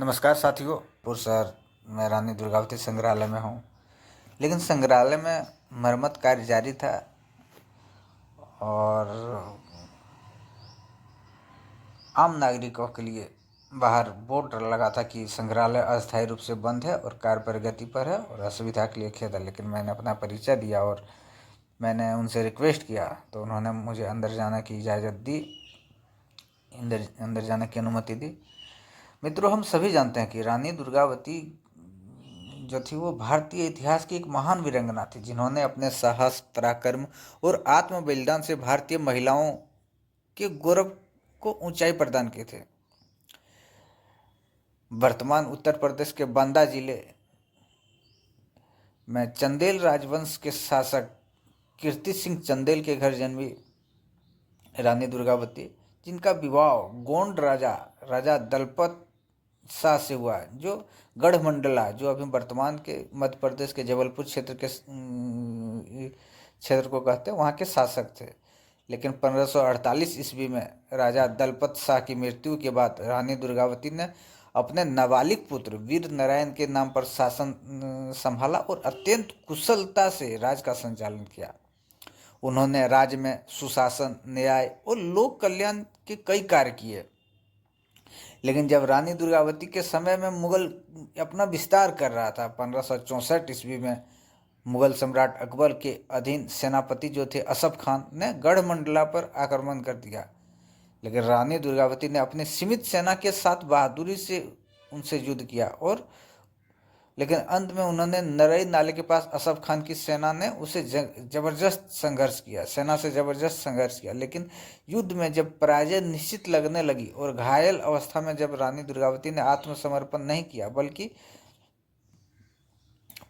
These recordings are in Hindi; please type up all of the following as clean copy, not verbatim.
नमस्कार साथियों। सर, मैं रानी दुर्गावती संग्रहालय में हूँ, लेकिन संग्रहालय में मरम्मत कार्य जारी था और आम नागरिकों के लिए बाहर बोर्ड लगा था कि संग्रहालय अस्थायी रूप से बंद है और कार्य प्रगति पर है और असुविधा के लिए खेद है। लेकिन मैंने अपना परिचय दिया और मैंने उनसे रिक्वेस्ट किया तो उन्होंने मुझे अंदर जाने की इजाज़त दी, अंदर जाने की अनुमति दी। मित्रों, हम सभी जानते हैं कि रानी दुर्गावती जो थी वो भारतीय इतिहास की एक महान वीरांगना थी, जिन्होंने अपने साहस, पराक्रम और आत्म बलिदान से भारतीय महिलाओं के गौरव को ऊंचाई प्रदान किए थे। वर्तमान उत्तर प्रदेश के बांदा जिले में चंदेल राजवंश के शासक कीर्ति सिंह चंदेल के घर जन्मी रानी दुर्गावती, जिनका विवाह गोंड राजा दलपत शाह से हुआ, जो गढ़मंडला, जो अभी वर्तमान के मध्य प्रदेश के जबलपुर क्षेत्र को कहते हैं, वहाँ के शासक थे। लेकिन 1548 ईस्वी में राजा दलपत शाह की मृत्यु के बाद रानी दुर्गावती ने अपने नाबालिग पुत्र वीर नारायण के नाम पर शासन संभाला और अत्यंत कुशलता से राज्य का संचालन किया। उन्होंने राज्य में सुशासन, न्याय और लोक कल्याण के कई कार्य किए। लेकिन जब रानी दुर्गावती के समय में मुगल अपना विस्तार कर रहा था, 1564 ईस्वी में मुगल सम्राट अकबर के अधीन सेनापति जो थे असफ खान ने गढ़मंडला पर आक्रमण कर दिया। लेकिन रानी दुर्गावती ने अपनी सीमित सेना के साथ बहादुरी से उनसे युद्ध किया लेकिन अंत में उन्होंने नरई नाले के पास असफ खान की सेना ने उसे जबरदस्त संघर्ष किया। लेकिन युद्ध में जब पराजय निश्चित लगने लगी और घायल अवस्था में जब रानी दुर्गावती ने आत्मसमर्पण नहीं किया, बल्कि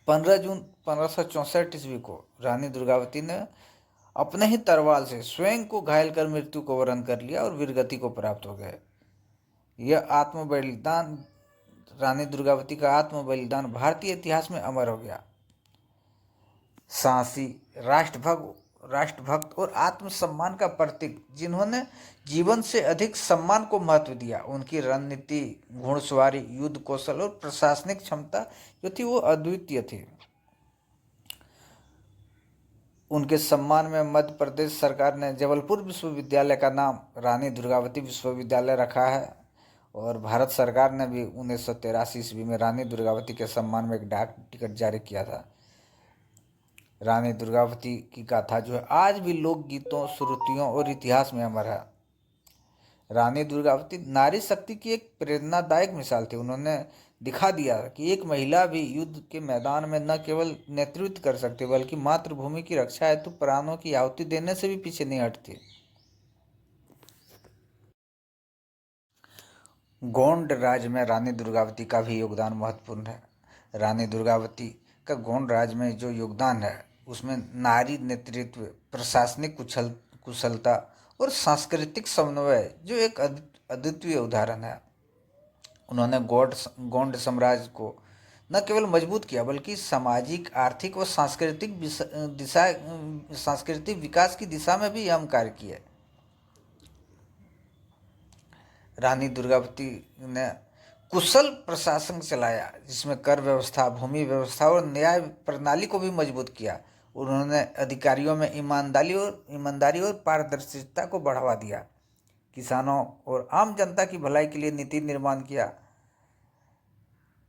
15 जून 1564 ईस्वी को रानी दुर्गावती ने अपने ही तलवार से स्वयं को घायल कर मृत्यु को वरण कर लिया और वीरगति को प्राप्त हो गए। यह आत्म बलिदान, रानी दुर्गावती का आत्म बलिदान भारतीय इतिहास में अमर हो गया। साहसी, राष्ट्रभक्त और आत्मसम्मान का प्रतीक, जिन्होंने जीवन से अधिक सम्मान को महत्व दिया। उनकी रणनीति, घुड़सवारी, युद्ध कौशल और प्रशासनिक क्षमता जो थी वो अद्वितीय थी। उनके सम्मान में मध्य प्रदेश सरकार ने जबलपुर विश्वविद्यालय का नाम रानी दुर्गावती विश्वविद्यालय रखा है और भारत सरकार ने भी 1983 ईस्वी में रानी दुर्गावती के सम्मान में एक डाक टिकट जारी किया था। रानी दुर्गावती की गाथा जो है आज भी लोकगीतों, श्रुतियों और इतिहास में अमर है। रानी दुर्गावती नारी शक्ति की एक प्रेरणादायक मिसाल थी। उन्होंने दिखा दिया कि एक महिला भी युद्ध के मैदान में न केवल नेतृत्व कर सकती बल्कि मातृभूमि की रक्षा हेतु प्राणों की आहुति देने से भी पीछे नहीं हटती। गोंड राज्य में रानी दुर्गावती का भी योगदान महत्वपूर्ण है। रानी दुर्गावती का गोंड राज्य में जो योगदान है उसमें नारी नेतृत्व, प्रशासनिक कुशलता और सांस्कृतिक समन्वय जो एक अद्वितीय उदाहरण है। उन्होंने गोंड साम्राज्य को न केवल मजबूत किया बल्कि सामाजिक, आर्थिक और सांस्कृतिक विकास की दिशा में भी अहम कार्य किए। रानी दुर्गावती ने कुशल प्रशासन चलाया, जिसमें कर व्यवस्था, भूमि व्यवस्था और न्याय प्रणाली को भी मजबूत किया। उन्होंने अधिकारियों में ईमानदारी और पारदर्शिता को बढ़ावा दिया। किसानों और आम जनता की भलाई के लिए नीति निर्माण किया।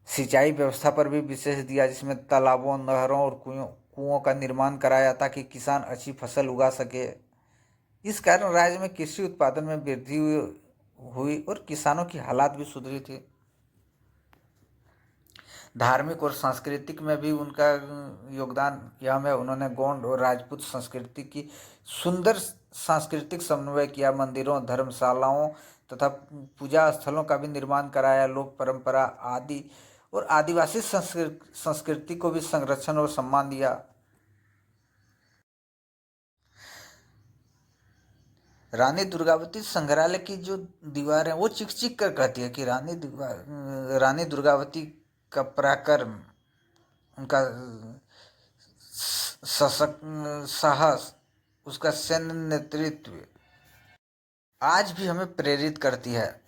सिंचाई व्यवस्था पर भी विशेष दिया, जिसमें तालाबों, नहरों और कुओं का निर्माण कराया ताकि किसान अच्छी फसल उगा सके। इस कारण राज्य में कृषि उत्पादन में वृद्धि हुई और किसानों की हालात भी सुधरी थी। धार्मिक और सांस्कृतिक में भी उनका योगदान यह है। उन्होंने गोंड और राजपूत संस्कृति की सुंदर सांस्कृतिक समन्वय किया। मंदिरों, धर्मशालाओं तथा पूजा स्थलों का भी निर्माण कराया। लोक परंपरा आदि और आदिवासी संस्कृति को भी संरक्षण और सम्मान दिया। रानी दुर्गावती संग्रहालय की जो दीवारें वो चिक चिक कर कहती है कि रानी दुर्गावती का पराक्रम, उनका साहस, उसका सैन्य नेतृत्व आज भी हमें प्रेरित करती है।